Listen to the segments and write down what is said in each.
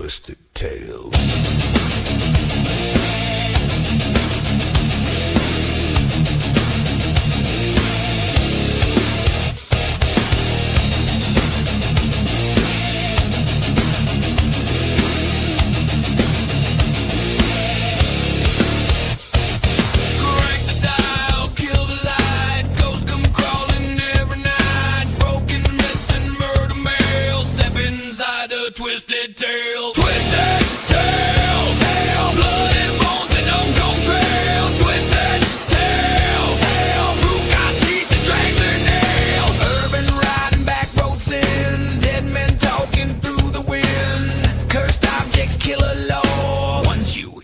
Twisted Tales. Twisted Tales, Twisted Tales, hell, blood and bones and no trails. Twisted Tales, hell, true got teeth and drags their nails. Urban riding, back road sin, dead men talking through the wind. Cursed objects, killer law. Once you.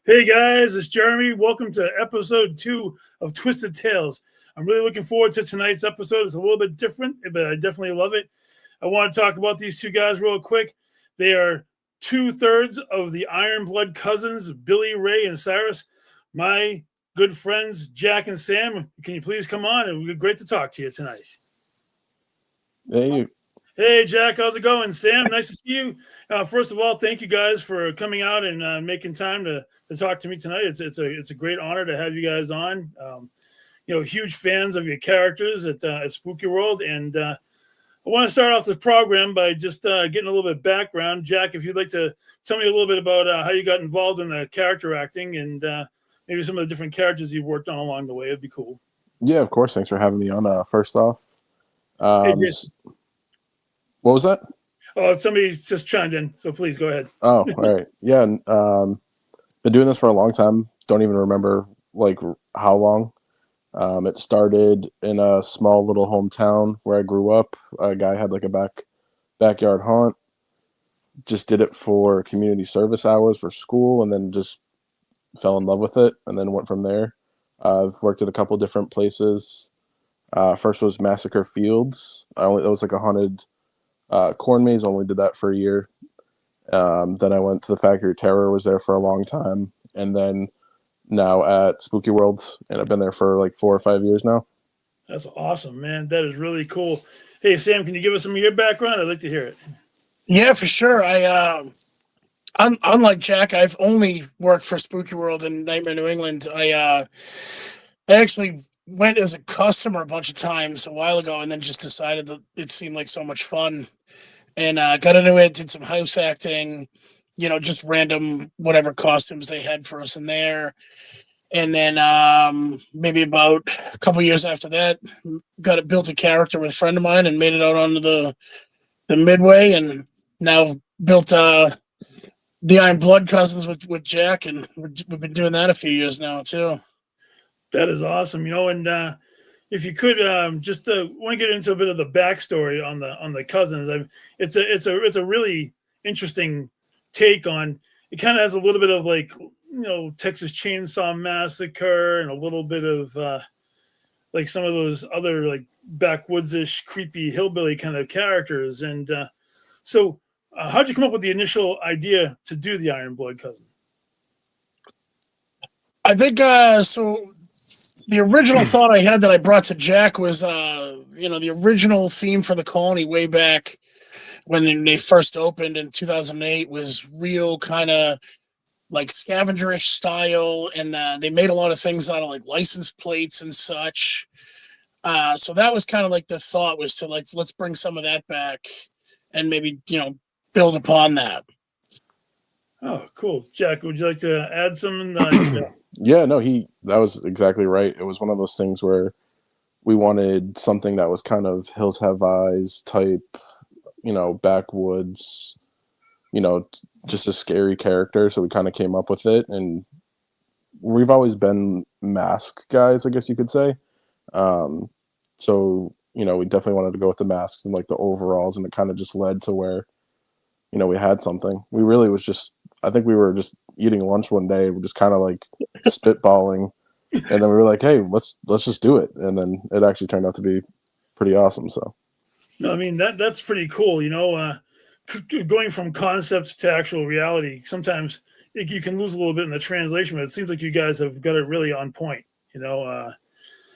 Hey guys, it's Jeremy. Welcome to episode 2 of Twisted Tales. I'm really looking forward to tonight's episode. It's a little bit different, but I definitely love it. I want to talk about these two guys real quick. They are 2/3 of the Iron Blood cousins, Billy, Ray, and Cyrus. My good friends, Jack and Sam. Can you please come on? It would be great to talk to you tonight. Hey, Jack. How's it going? Sam, nice to see you. First of all, thank you guys for coming out and making time to talk to me tonight. It's a great honor to have you guys on. Huge fans of your characters at Spooky World, and I want to start off the program by just getting a little bit of background. Jack, if you'd like to tell me a little bit about how you got involved in the character acting and maybe some of the different characters you've worked on along the way, it'd be cool. Yeah, of course. Thanks for having me on. First off, Hey, what was that? Oh, somebody just chimed in, so please go ahead. Oh, all right. Yeah, been doing this for a long time. Don't even remember how long. It started in a small little hometown where I grew up. A guy had a backyard haunt. Just did it for community service hours for school, and then just fell in love with it, and then went from there. I've worked at a couple different places. First was Massacre Fields. It was like a haunted corn maze. Only did that for a year. Then I went to the Factory of Terror. Was there for a long time, and then now at SpookyWorlds, and I've been there for 4 or 5 years now. That's awesome, man. That is really cool. Hey, Sam, can you give us some of your background? I'd like to hear it. Yeah, for sure. Unlike Jack, I've only worked for Spooky World in Nightmare, New England. I actually went as a customer a bunch of times a while ago, and then just decided that it seemed like so much fun, and got into it. Did some house acting, just random whatever costumes they had for us in there. And then maybe about a couple years after that, built a character with a friend of mine and made it out onto the Midway, and now built the Iron Blood cousins with Jack, and we've been doing that a few years now too. That is awesome, and if you could just want to get into a bit of the backstory on the cousins. It's a really interesting take on. It kind of has a little bit of Texas Chainsaw Massacre and a little bit of some of those other backwoods-ish creepy hillbilly kind of characters. And so how'd you come up with the initial idea to do the Iron Blood cousin? I think so the original thought I had that I brought to Jack was the original theme for the colony way back when they first opened in 2008 was real kind of scavengerish style, and they made a lot of things out of license plates and such. So that was kind of the thought was to let's bring some of that back and maybe build upon that. Oh, cool. Jack, would you like to add some? Yeah, no, that was exactly right. It was one of those things where we wanted something that was kind of Hills Have Eyes type, backwoods, just a scary character. So we kind of came up with it, and we've always been mask guys, I guess you could say. So, we definitely wanted to go with the masks and the overalls, and it kind of just led to where, we had something. We really was just, I think we were just eating lunch one day. We're just kind of spitballing, and then we were like, hey, let's just do it. And then it actually turned out to be pretty awesome. So, no, I mean, that's pretty cool. Going from concept to actual reality, sometimes you can lose a little bit in the translation, but it seems like you guys have got it really on point.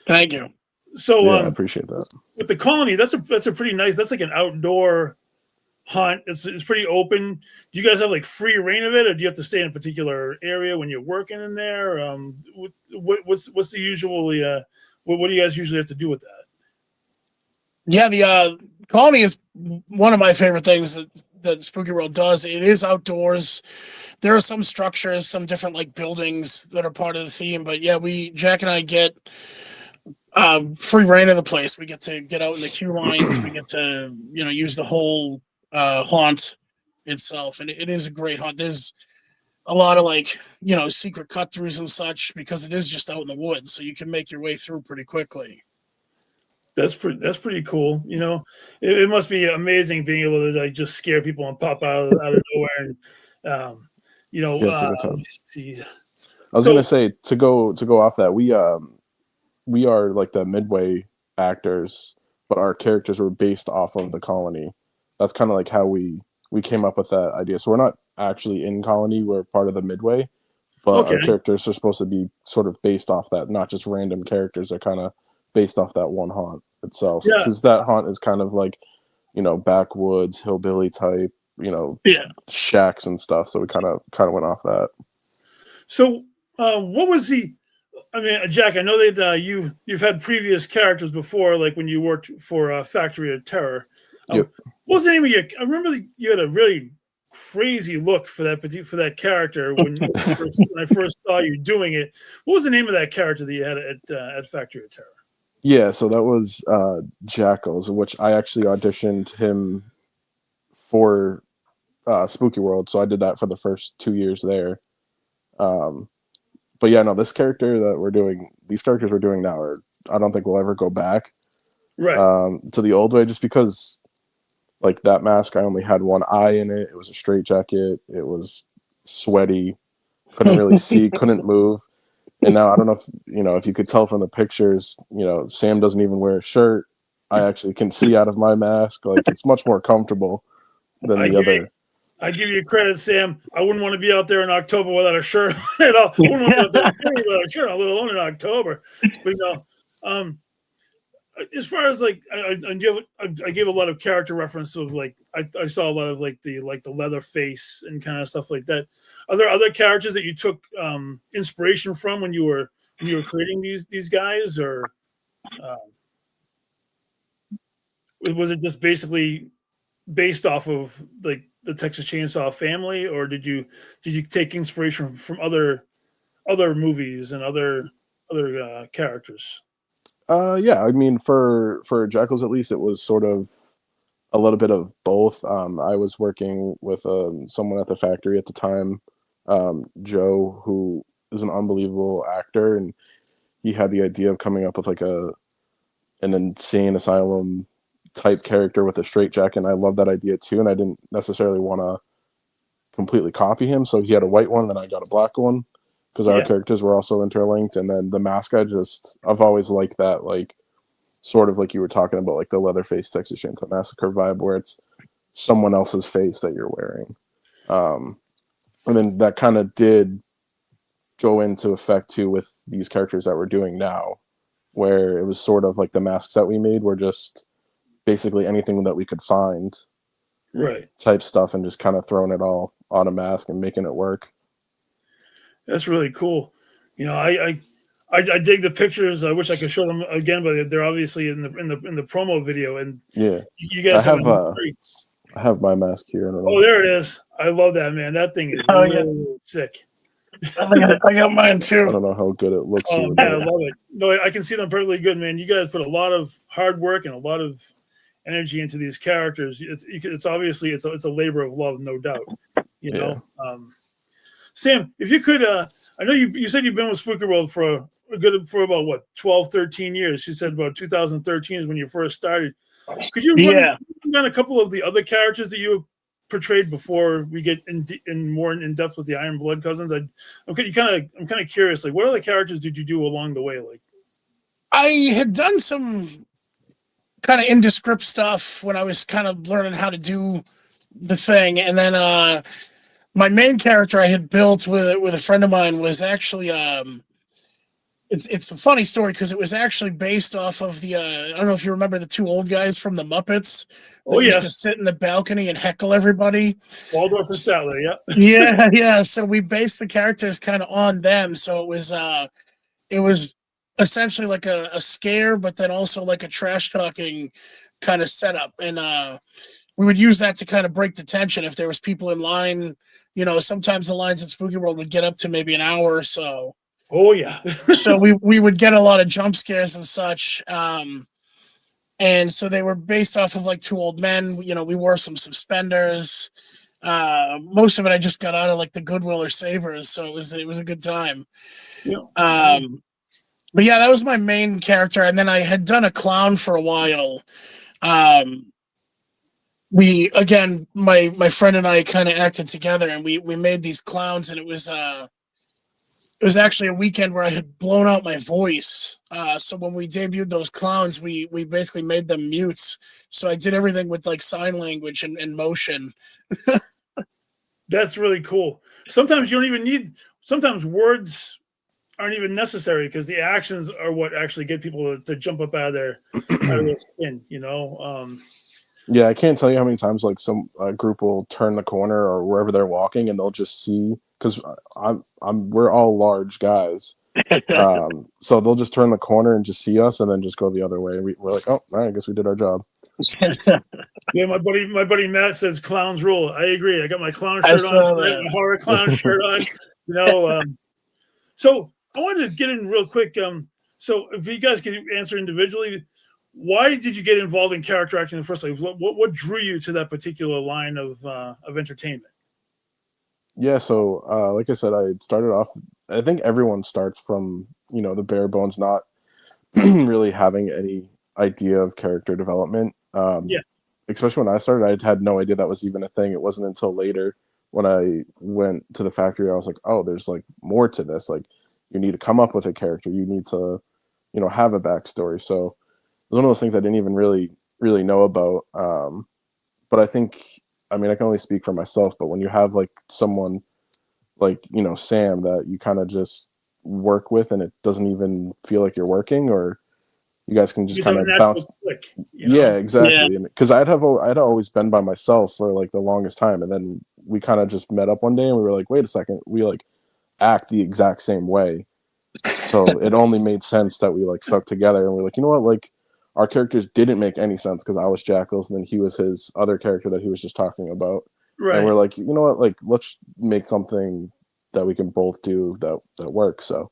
Thank you. So I appreciate that. With the colony, that's a pretty nice. That's like an outdoor hunt. It's pretty open. Do you guys have like free reign of it, or do you have to stay in a particular area when you're working in there? What's the usually what do you guys usually have to do with that? Yeah, the colony is one of my favorite things that Spooky World does. It is outdoors. There are some structures, some different like buildings that are part of the theme, but yeah, Jack and I get free reign of the place. We get to get out in the queue lines. We get to use the whole haunt itself, and it is a great haunt. There's a lot of like secret cut throughs and such because it is just out in the woods, so you can make your way through pretty quickly. That's pretty cool. It must be amazing being able to like just scare people and pop out of nowhere. And let me see. I was gonna say to go off that we are like the midway actors, but our characters were based off of the colony. That's kind of like how we came up with that idea. So we're not actually in colony; we're part of the midway, but our characters are supposed to be sort of based off that, not just random characters. They're kind of based off that one haunt itself, because that haunt is kind of like backwoods hillbilly type shacks and stuff, so we kind of went off that. So what was Jack, I know that you've had previous characters before, like when you worked for Factory of Terror. Yep. What was the name of your? I remember you had a really crazy look for that character when I first saw you doing it. What was the name of that character that you had at Factory of Terror? Yeah, so that was Jackals, which I actually auditioned him for Spooky World, so I did that for the first 2 years there. But yeah, no, these characters we're doing now I don't think we'll ever go back to the old way, just because like that mask, I only had one eye in it. It was a straight jacket. It was sweaty. Couldn't really see, couldn't move. And now I don't know if you could tell from the pictures, Sam doesn't even wear a shirt. I actually can see out of my mask. Like, it's much more comfortable than the other. I give you credit, Sam. I wouldn't want to be out there in October without a shirt at all. I wouldn't want to be out there without a shirt, let alone in October. But as far as like, I gave a lot of character reference of like I saw a lot of like the leather face and kind of stuff like that. Are there other characters that you took inspiration from when you were creating these guys, or was it just basically based off of like the Texas Chainsaw family, or did you take inspiration from other movies and other characters? Yeah, I mean, for Jackals at least, it was sort of a little bit of both. I was working with someone at the factory at the time, Joe, who is an unbelievable actor, and he had the idea of coming up with like an insane asylum type character with a straitjacket, and I love that idea too, and I didn't necessarily want to completely copy him, so he had a white one, and I got a black one, because our characters were also interlinked. And then the mask, I've always liked that, like, sort of like you were talking about, like the Leatherface Texas Chainsaw Massacre vibe, where it's someone else's face that you're wearing. And then that kind of did go into effect too with these characters that we're doing now, where it was sort of like the masks that we made were just basically anything that we could find, type stuff, and just kind of throwing it all on a mask and making it work. That's really cool. I dig the pictures. I wish I could show them again, but they're obviously in the promo video. And you guys I have my mask here. Oh, there it is. I love that, man. That thing is really sick. I got mine too. I don't know how good it looks. Oh, man, I love it. No, I can see them perfectly good, man. You guys put a lot of hard work and a lot of energy into these characters. It's obviously it's a labor of love, no doubt. Sam, if you could, I know you said you've been with Spooky World for about what 12, 13 years. She said about 2013 is when you first started. Could you run down a couple of the other characters that you portrayed before we get more in depth with the Iron Blood Cousins? I'm kind of curious. Like, what other characters did you do along the way? Like, I had done some kind of indescript stuff when I was kind of learning how to do the thing, and then my main character I had built with a friend of mine was actually it's a funny story because it was actually based off of the I don't know if you remember the two old guys from the Muppets that Oh used to yes, sit in the balcony and heckle everybody. Waldorf and Statler. Yeah. Yeah, yeah. So we based the characters kind of on them. So it was essentially like a scare, but then also like a trash talking kind of setup. And we would use that to kind of break the tension if there was people in line. You know, sometimes the lines in Spooky World would get up to maybe an hour or so. Oh yeah. So we would get a lot of jump scares and such. And so they were based off of like two old men. You know, we wore some suspenders. Most of it I just got out of like the Goodwill or Savers, so it was a good time. Yeah. But yeah, that was my main character, and then I had done a clown for a while. We again, my friend and I kind of acted together, and we made these clowns, and it was actually a weekend where I had blown out my voice. So when we debuted those clowns, we basically made them mutes. So I did everything with like sign language and motion. That's really cool. Sometimes you don't even need. Sometimes words aren't even necessary because the actions are what actually get people to jump up out of their skin. You know. Yeah, I can't tell you how many times like some group will turn the corner or wherever they're walking, and they'll just see because we're all large guys, so they'll just turn the corner and just see us, and then just go the other way. We're like, oh, all right, I guess we did our job. Yeah, my buddy Matt says clowns rule. I agree. I got my clown I shirt saw on, that. my horror clown shirt on. You know, so I wanted to get in real quick. So if you guys could answer individually, why did you get involved in character acting in the first place? What drew you to that particular line of entertainment? Yeah, so like I said, I started off. I think everyone starts from the bare bones, not really having any idea of character development. Yeah. Especially when I started, I had no idea that was even a thing. It wasn't until later when I went to the factory, I was like, oh, there's like more to this. Like, you need to come up with a character. You need to, have a backstory. So it was one of those things I didn't even really know about. But I think, I mean, I can only speak for myself, but when you have like someone like, Sam that you kind of just work with and it doesn't even feel like you're working, or you guys can just kind of bounce. Click, Yeah, exactly. Yeah. And because I'd always been by myself for like the longest time. And then we kind of just met up one day and we were like, wait a second, we like act the exact same way. So it only made sense that we like stuck together and we're like, you know what, like our characters didn't make any sense because I was Jackals and then he was his other character that he was just talking about. Right. And we're like, you know what, like let's make something that we can both do that works. So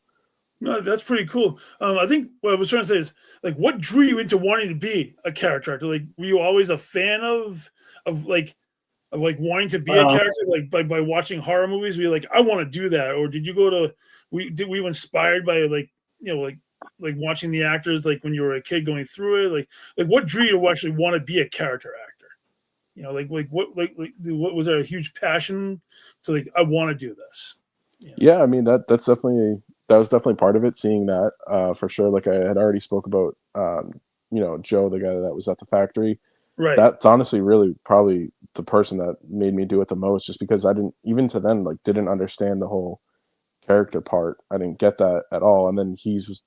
no, that's pretty cool. I think what I was trying to say is like, what drew you into wanting to be a character actor? Like, were you always a fan of wanting to be a character? Like by watching horror movies, were you like, I want to do that? Or did you were you inspired by like watching the actors like when you were a kid going through it? Like what drew you to actually want to be a character actor? What was there a huge passion to like, I want to do this? Yeah, I mean that was definitely part of it, seeing that for sure. Like I had already spoke about Joe, the guy that was at the factory. Right. That's honestly really probably the person that made me do it the most, just because I didn't understand the whole character part. I didn't get that at all. And then he's just,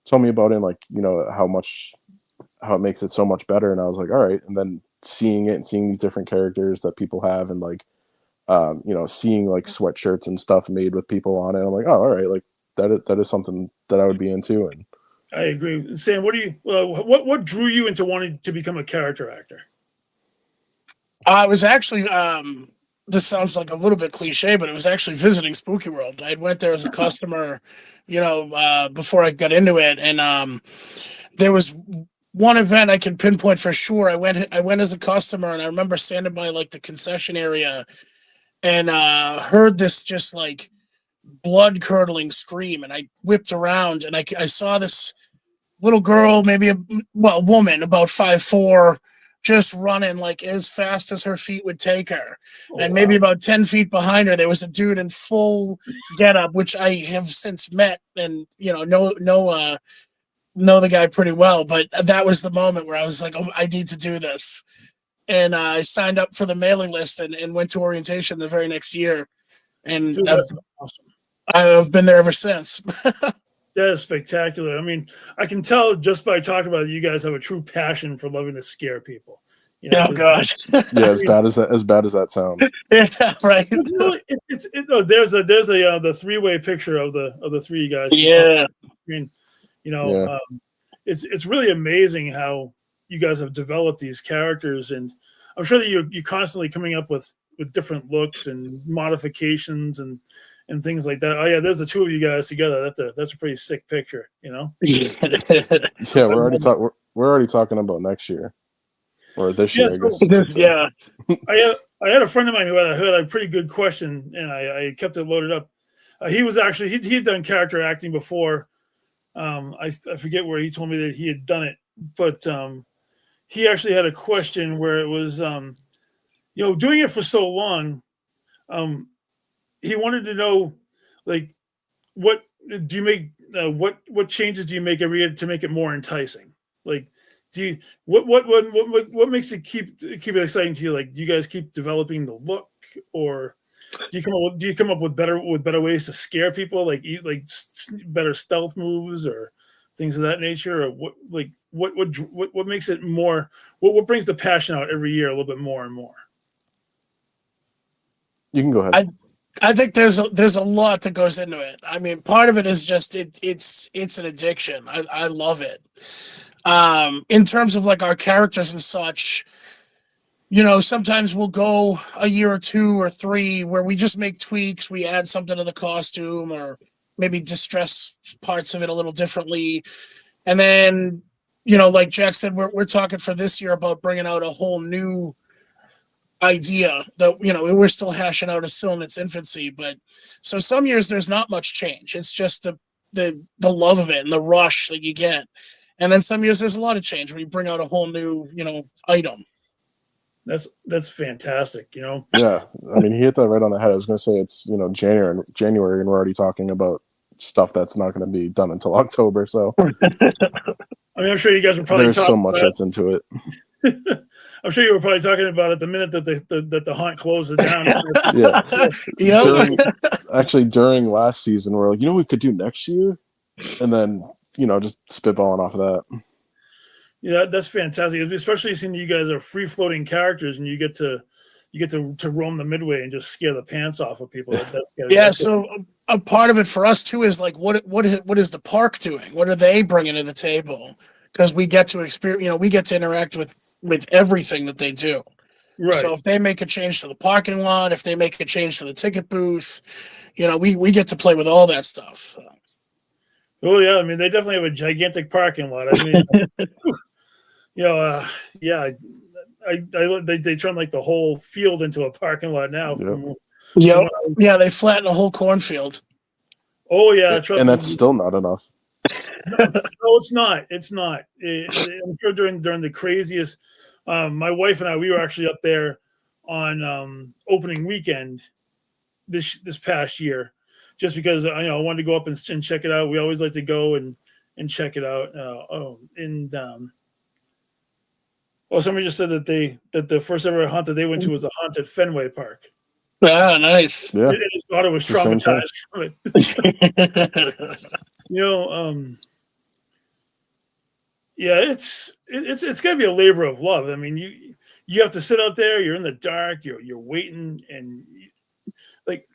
told me about it and like, how it makes it so much better. And I was like, all right. And then seeing it and seeing these different characters that people have and like, seeing like sweatshirts and stuff made with people on it. I'm like, oh, all right. Like that is something that I would be into. And I agree. Sam, what drew you into wanting to become a character actor? I was actually, this sounds like a little bit cliche, but it was actually visiting Spooky World. I went there as a customer, before I got into it. And there was one event I can pinpoint for sure. I went as a customer, and I remember standing by like the concession area and heard this just like blood curdling scream. And I whipped around and I saw this little girl, maybe a woman about 5'4", just running like as fast as her feet would take her. And maybe about 10 feet behind her, there was a dude in full getup, which I have since met and, know the guy pretty well. But that was the moment where I was like, oh, I need to do this. And I signed up for the mailing list and went to orientation the very next year. And Dude, that's awesome. I've been there ever since. That is spectacular. I mean, I can tell just by talking about it, you guys have a true passion for loving to scare people. You know, Oh gosh. Yeah, as bad as that sounds. Yeah, right. It's really, no, there's a the 3-way picture of the three guys. Yeah. I mean, you know, Yeah. it's really amazing how you guys have developed these characters, and I'm sure that you're constantly coming up with different looks and modifications and things like that. Oh yeah, there's the two of you guys together. That's a pretty sick picture, you know. Yeah, we're already talking about next year or this year, I guess. Yeah. I had a friend of mine who had a pretty good question, and I kept it loaded up. He was actually he had done character acting before. I forget where he told me that he had done it, but he actually had a question where it was, you know, doing it for so long. He wanted to know, like, what do you make? What changes do you make every year to make it more enticing? Like, do you what makes it keep it exciting to you? Like, do you guys keep developing the look, or do you come up with better ways to scare people, like better stealth moves or things of that nature, or what makes it more? What brings the passion out every year a little bit more and more? You can go ahead. I think there's a lot that goes into it. I mean, part of it is just it's an addiction. I love it. In terms of like our characters and such, you know, sometimes we'll go a year or 2 or 3 where we just make tweaks. We add something to the costume or maybe distress parts of it a little differently. And then, you know, like Jack said, we're talking for this year about bringing out a whole new idea that, you know, we're still hashing out. It's still in its infancy, but so some years there's not much change. It's just the love of it and the rush that you get. And then some years there's a lot of change where you bring out a whole new, you know, item. That's fantastic, you know. Yeah, I mean, he hit that right on the head. I was going to say it's, you know, January, and we're already talking about stuff that's not going to be done until October. So I mean, I'm sure you guys were probably there's so much that's into it. I'm sure you were probably talking about it the minute that the hunt closes down. Yeah. During last season, we're like, you know, we could do next year, and then, you know, just spitballing off of that. Yeah, that's fantastic. Especially seeing you guys are free floating characters, and you get to roam the midway and just scare the pants off of people. So a part of it for us too is like what is the park doing? What are they bringing to the table? Because we get to experience, you know, we get to interact with everything that they do. Right. So if they make a change to the parking lot, if they make a change to the ticket booth, you know, we get to play with all that stuff. Well, yeah, I mean, they definitely have a gigantic parking lot. I mean, you know, yeah, they turn like the whole field into a parking lot now. Yep. Yeah, they flatten a whole cornfield. Oh yeah, and that's still not enough. No, it's not. It's not. I'm sure during the craziest. My wife and I, we were actually up there on opening weekend this past year, just because I wanted to go up and check it out. We always like to go and check it out. Well, somebody just said that the first ever hunt that they went to was a hunt at Fenway Park. Ah, nice. Yeah. His daughter was traumatized from it. You know, yeah, it's got to be a labor of love. I mean, you have to sit out there. You're in the dark. You're waiting, and like,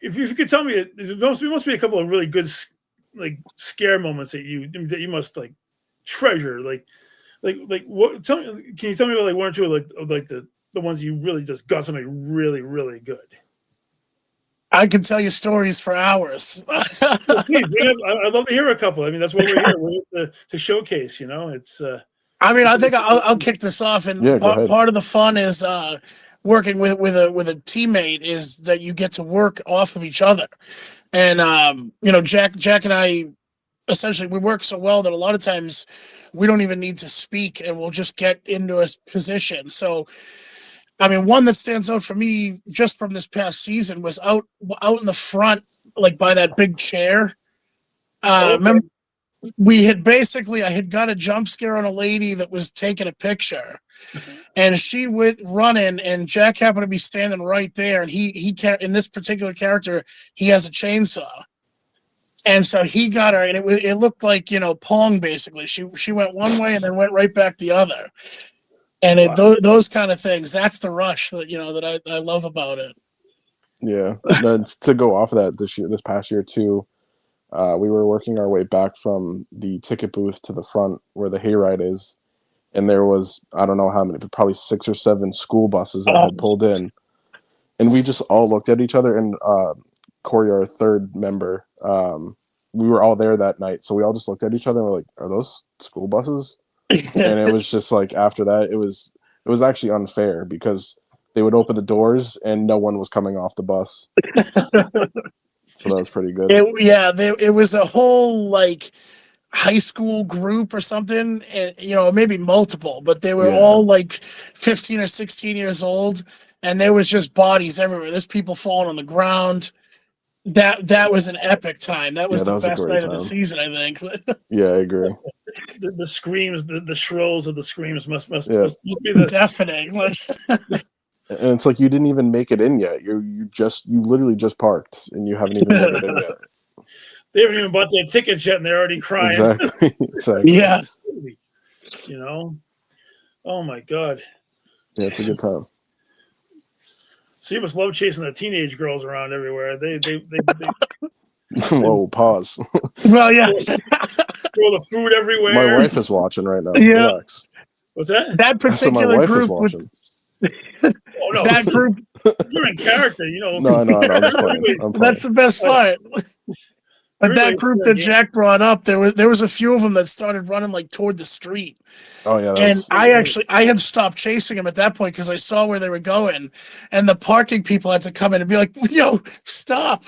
if you could tell me, there must be a couple of really good like scare moments that you must like treasure. Like what? Can you tell me about like 1 or 2 of the ones you really just got something really, really good? I can tell you stories for hours. Please, I'd love to hear a couple. I mean, that's what we're here. We're here to showcase. You know, it's. I mean, I think I'll kick this off, and part of the fun is working with a teammate is that you get to work off of each other, and you know, Jack and I, essentially, we work so well that a lot of times we don't even need to speak, and we'll just get into a position. So. I mean, one that stands out for me just from this past season was out in the front, like by that big chair. Remember, I had got a jump scare on a lady that was taking a picture, and she went running, and Jack happened to be standing right there, and he in this particular character, he has a chainsaw. And so he got her, and it looked like, you know, Pong basically. She went one way and then went right back the other. And those kind of things, that's the rush that, you know, that I love about it. Yeah. That's, to go off of that, this past year too, we were working our way back from the ticket booth to the front where the hayride is, and there was, I don't know how many, but probably 6 or 7 school buses that had pulled in, and we just all looked at each other. And Corey, our third member, we were all there that night, so we all just looked at each other and were like, "Are those school buses?" And it was just like, after that, it was actually unfair because they would open the doors and no one was coming off the bus. So that was pretty good. It was a whole like high school group or something, and you know, maybe multiple, but they were all like 15 or 16 years old, and there was just bodies everywhere. There's people falling on the ground. That was an epic time. That was that the was a best great night of time. the season, I think. Yeah, I agree. The screams, the shrills of the screams must be the deafening. And it's like you didn't even make it in yet. You literally just parked and you haven't even made it in yet. They haven't even bought their tickets yet and they're already crying. Exactly. Yeah. You know? Oh my God. Yeah, it's a good time. So you must love chasing the teenage girls around everywhere. They Whoa, pause. Well, yeah. throw the food everywhere. My wife is watching right now. Yeah. Relax. What's that? That particular my wife group is watching. Oh no, that group. You're in character, you know. No, I'm just playing. That's the best part. But that group that Jack brought up, there was a few of them that started running like toward the street. Oh yeah, and I had stopped chasing them at that point because I saw where they were going, and the parking people had to come in and be like, "Yo, stop!"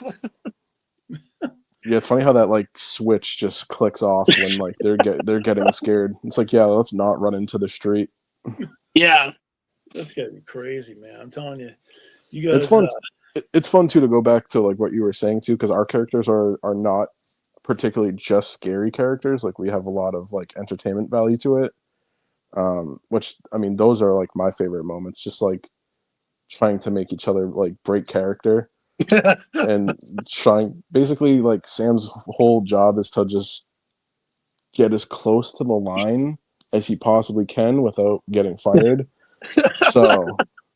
Yeah, it's funny how that like switch just clicks off when like they're getting scared. It's like, yeah, let's not run into the street. Yeah, that's gotta be crazy, man. I'm telling you, you guys. It's fun. It's fun too to go back to like what you were saying too, because our characters are not particularly just scary characters. Like we have a lot of like entertainment value to it. Which I mean, those are like my favorite moments. Just like trying to make each other like break character. And trying, basically, like Sam's whole job is to just get as close to the line as he possibly can without getting fired. So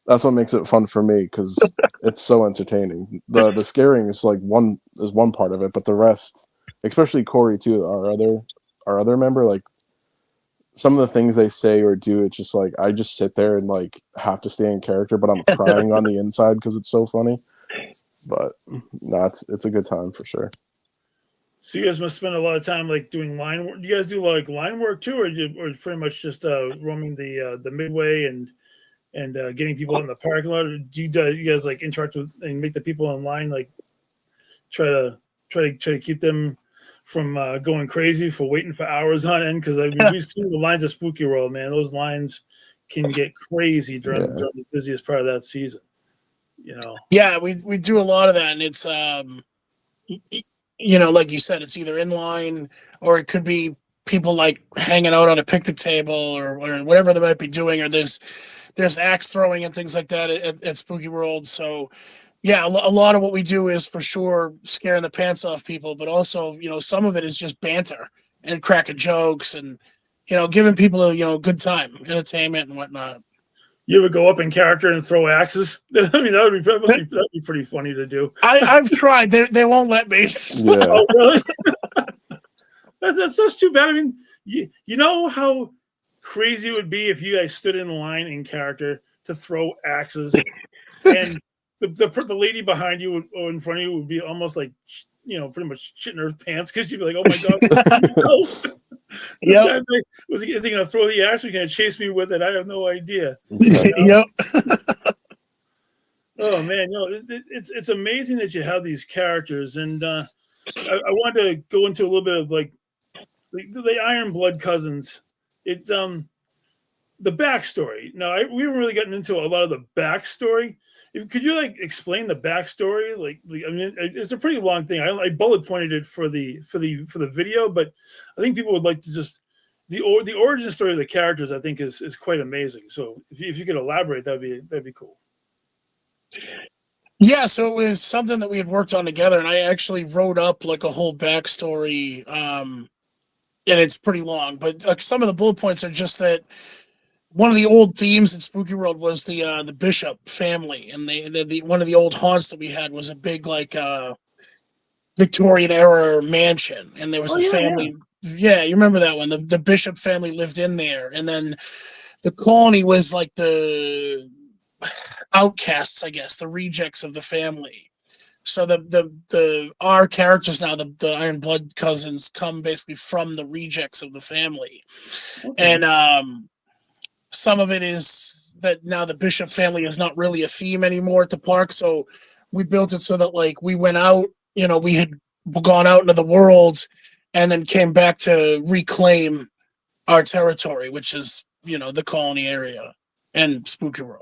that's what makes it fun for me, because it's so entertaining. The scaring is like one part of it, but the rest, especially Corey too, our other member, like some of the things they say or do, it's just like I just sit there and like have to stay in character, but I'm crying on the inside because it's so funny. But no, it's a good time for sure. So you guys must spend a lot of time like doing line work. Do you guys do like line work too, or pretty much just roaming the midway and getting people in the parking lot? Or do you guys like interact with and make the people in line like try to keep them from going crazy for waiting for hours on end? Because I mean, we've seen the lines of Spooky World, man. Those lines can get crazy during the busiest part of that season. You know. Yeah, we do a lot of that, and it's you know, like you said, it's either in line or it could be people like hanging out on a picnic table or whatever they might be doing, or there's axe throwing and things like that at Spooky World. So yeah, a lot of what we do is for sure scaring the pants off people, but also, you know, some of it is just banter and cracking jokes and, you know, giving people a good time, entertainment and whatnot. You ever go up in character and throw axes? I mean, that'd be pretty funny to do. I've tried. They won't let me. Yeah. Oh, really? that's too bad. I mean, you know how crazy it would be if you guys stood in line in character to throw axes, and the lady behind you or in front of you would be almost like, you know, pretty much shitting her pants because she'd be like, "Oh my god." Yep. Is he going to throw the axe? Or going to chase me with it? I have no idea. Yep. Oh man, it's amazing that you have these characters, and I wanted to go into a little bit of like the Iron Blood cousins. It's the backstory. Now we haven't really gotten into a lot of the backstory. Could you like explain the backstory? Like I mean, it's a pretty long thing. I bullet pointed it for the video, but I think people would like to just the origin story of the characters. I think is quite amazing. So if you could elaborate, that'd be cool. Yeah, so it was something that we had worked on together, and I actually wrote up like a whole backstory. And it's pretty long, but some of the bullet points are just that one of the old themes in Spooky World was the Bishop family, and the one of the old haunts that we had was a big like Victorian era mansion, and there was Oh a yeah, yeah. family. Yeah, you remember that one? The Bishop family lived in there, and then the colony was like the outcasts, I guess, the rejects of the family. So the our characters now, the Iron Blood cousins, come basically from the rejects of the family, Okay. and some of it is that now the Bishop family is not really a theme anymore at the park. So we built it so that like we went out, we had gone out into the world, and then came back to reclaim our territory, which is the colony area and Spooky World.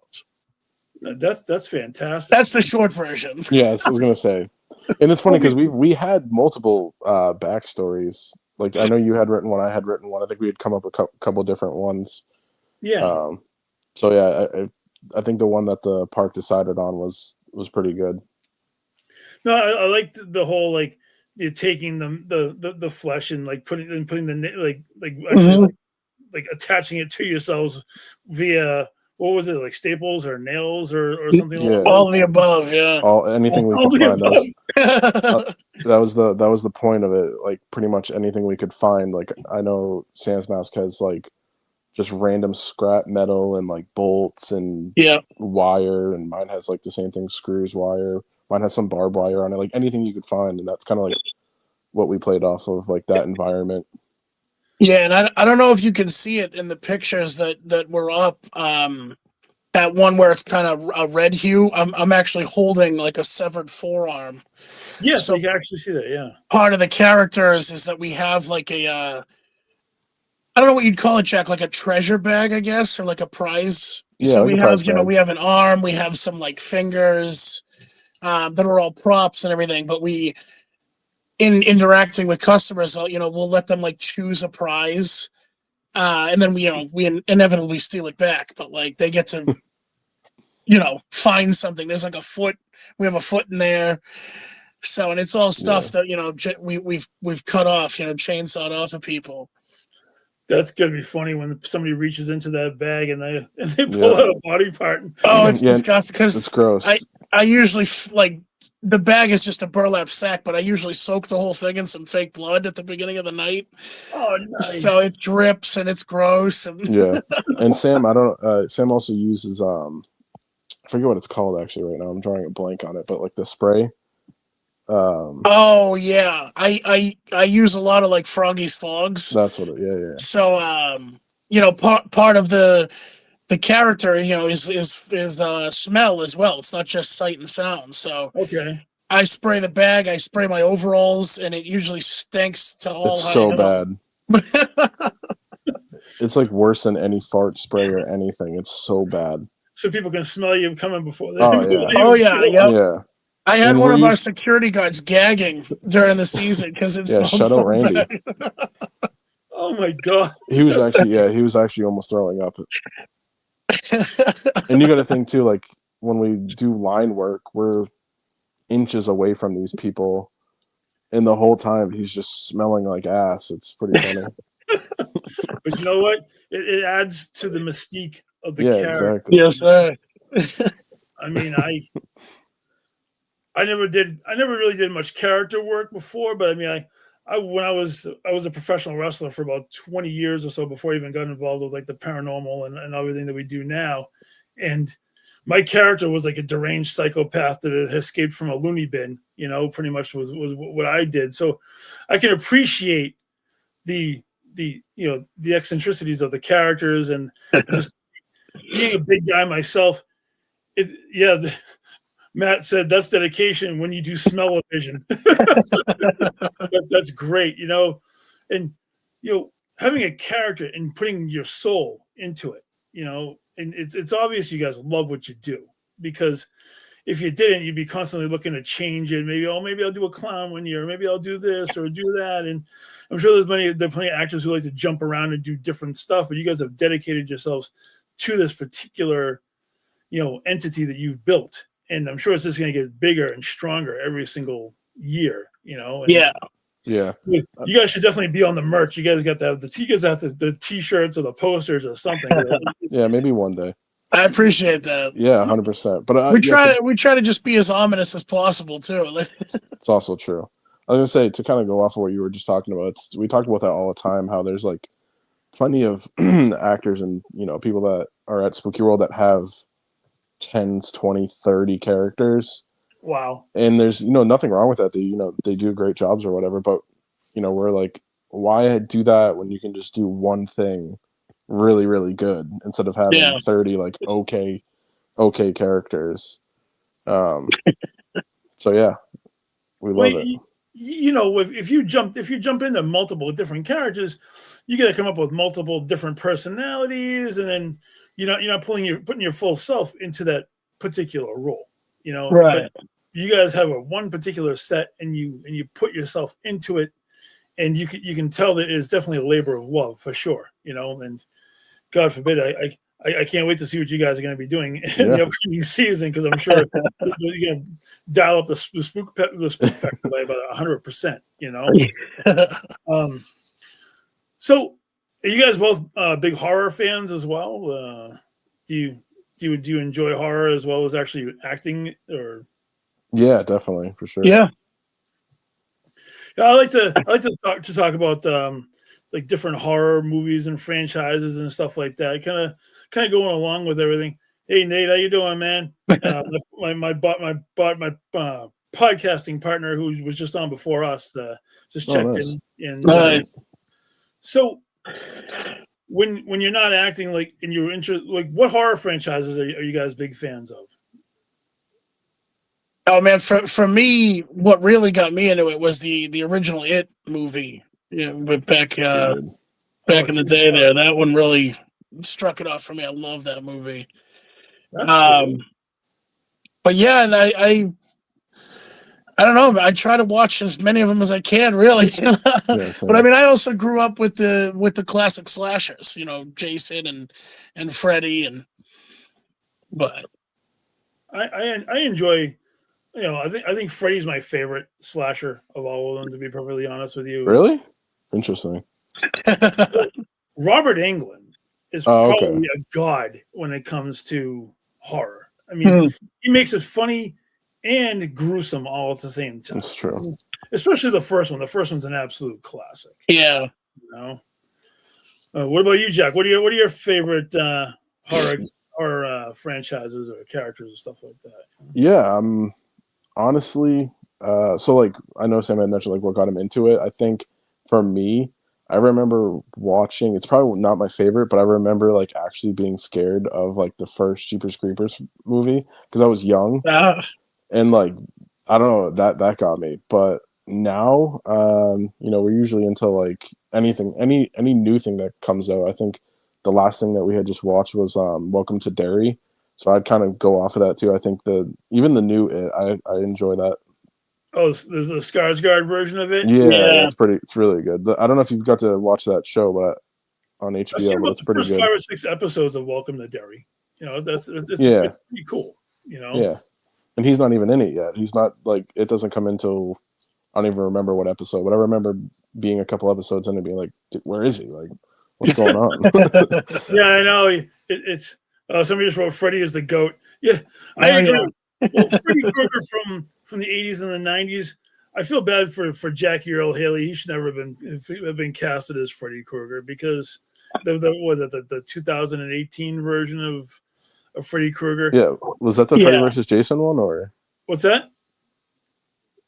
That's fantastic. That's the short version. Yeah, I was gonna say, and it's funny because we had multiple backstories. Like I know you had written one, I had written one. I think we had come up with a couple different ones. Yeah. So yeah, I think the one that the park decided on was pretty good. No, I liked the whole like you're taking the flesh and like putting the actually like attaching it to yourselves via what was it, like staples or nails or something Yeah. like All of the above, yeah. Anything we All could the find. above. That was the point of it. Like pretty much anything we could find. Like I know Sam's Mask has like just random scrap metal and like bolts and Yeah. wire, and mine has like the same thing, screws, wire. Mine has some barbed wire on it, like anything you could find, and that's kind of like what we played off of, like that environment. Yeah, and I don't know if you can see it in the pictures that were up. That one where it's kind of a red hue. I'm actually holding like a severed forearm. Yes, So you can actually see that. Yeah. part of the characters is that we have like a I don't know what you'd call it, Jack, like a treasure bag, I guess, or like a prize. Yeah, So like we a prize have, bag. we have an arm, we have some like fingers that are all props and everything. But we, in interacting with customers, we'll let them like choose a prize, and then we inevitably steal it back. But like they get to, find something. There's like a foot. We have a foot in there. So, and it's all stuff that we've cut off, chainsawed off of people. That's gonna be funny when somebody reaches into that bag and they pull out a body part. Oh, it's Yeah, disgusting it's because gross. I usually like the bag is just a burlap sack, but I usually soak the whole thing in some fake blood at the beginning of the night. Oh, nice. So it drips and it's gross. And Yeah, and Sam, Sam also uses I forget what it's called actually right now. I'm drawing a blank on it, but like the spray. Oh yeah, I use a lot of like Froggy's fogs. That's what it. Yeah. So part of the character is smell as well. It's not just sight and sound. So Okay. I spray the bag, I spray my overalls, and it usually stinks to all It's high so heaven. bad. It's like worse than any fart spray or anything. It's so bad. So people can smell you coming before they. Oh, yeah. Oh yeah, yep. Yeah. I had And one we're of our used- security guards gagging during the season because it Yeah, smelled shout so out Randy. bad. Oh my god. He was actually almost throwing up. And you got to think too, like when we do line work, we're inches away from these people, and the whole time he's just smelling like ass. It's pretty funny. But you know what? It adds to the mystique of the Yeah, character. exactly. Yes, sir. I mean, I never really did much character work before, but I mean, I when I was a professional wrestler for about 20 years or so before I even got involved with like the paranormal and everything that we do now. And my character was like a deranged psychopath that had escaped from a loony bin, pretty much was what I did. So I can appreciate the eccentricities of the characters and just being a big guy myself. Matt said that's dedication when you do smell-o-vision. That's great, and having a character and putting your soul into it, and it's obvious you guys love what you do, because if you didn't, you'd be constantly looking to change it. Maybe I'll do a clown one year, maybe I'll do this or do that. And I'm sure there are plenty of actors who like to jump around and do different stuff, but you guys have dedicated yourselves to this particular entity that you've built. and I'm sure it's just going to get bigger and stronger every single year. You know. And Yeah. Yeah. you guys should definitely be on the merch. You guys got to have the t-shirts or the posters or something. Yeah, maybe one day. I appreciate that. Yeah, 100%. But We try to just be as ominous as possible too. it's also true. I was gonna say, to kind of go off of what you were just talking about. We talk about that all the time. How there's like plenty of actors and people that are at Spooky World that have 10, 20, 30 characters. Wow. And there's nothing wrong with that. They do great jobs or whatever. But we're like, why do that when you can just do one thing really, really good instead of having 30 like okay characters. So yeah, we love it. If you jump into multiple different characters, you got to come up with multiple different personalities, and then you're not putting your full self into that particular role. Right. But you guys have one particular set, and you put yourself into it, and you can tell that it's definitely a labor of love for sure. And God forbid, I can't wait to see what you guys are going to be doing in the upcoming season, because I'm sure you're going to dial up the spook factor by about 100%. So, are you guys both big horror fans as well? Do you enjoy horror as well as actually acting? Or yeah, definitely, for sure. Yeah. I like to talk about like different horror movies and franchises and stuff like that. Kind of going along with everything. Hey Nate, how you doing, man? My podcasting partner who was just on before us just checked in. Nice. So when you're not acting, like, and you're interested, like, what horror franchises are you guys big fans of? Oh man, for me, what really got me into it was the original It movie. Yeah, but back in the day, that one really struck it off for me. I love that movie. Cool. But yeah, and I don't know. I try to watch as many of them as I can, really. But I mean, I also grew up with the classic slashers. Jason and Freddy, but I enjoy. I think Freddy's my favorite slasher of all of them, to be perfectly honest with you. Really? Interesting. Robert Englund is probably a god when it comes to horror. I mean, he makes it funny and gruesome all at the same time. That's true. Especially the first one. The first one's an absolute classic. Yeah. What about you, Jack? What are your favorite horror franchises or characters and stuff like that? Yeah, honestly, so like I know Sam had mentioned like what got him into it. I think for me, I remember watching. It's probably not my favorite, but I remember like actually being scared of like the first Jeepers Creepers movie because I was young, and like I don't know, that got me. But now, we're usually into like anything, any new thing that comes out. I think the last thing that we had just watched was Welcome to Derry. So I'd kind of go off of that too. I think even the new I enjoy that. Oh, there's the Skarsgård version of it. Yeah, it's really good. I don't know if you've got to watch that show, but on HBO, but it's pretty good. 5 or 6 episodes of Welcome to Derry. It's pretty cool. Yeah, and he's not even in it yet. He's not like it doesn't come until I don't even remember what episode, but I remember being a couple episodes in and being like, where is he? Like, what's going on? Yeah, I know. It's somebody just wrote Freddy is the GOAT. Yeah, I agree. Well, Freddy Krueger from the 80s and the 90s. I feel bad for Jackie Earl Haley. He should never have been casted as Freddy Krueger because the 2018 version of Freddy Krueger. Yeah, was that the Freddy versus Jason one or what's that?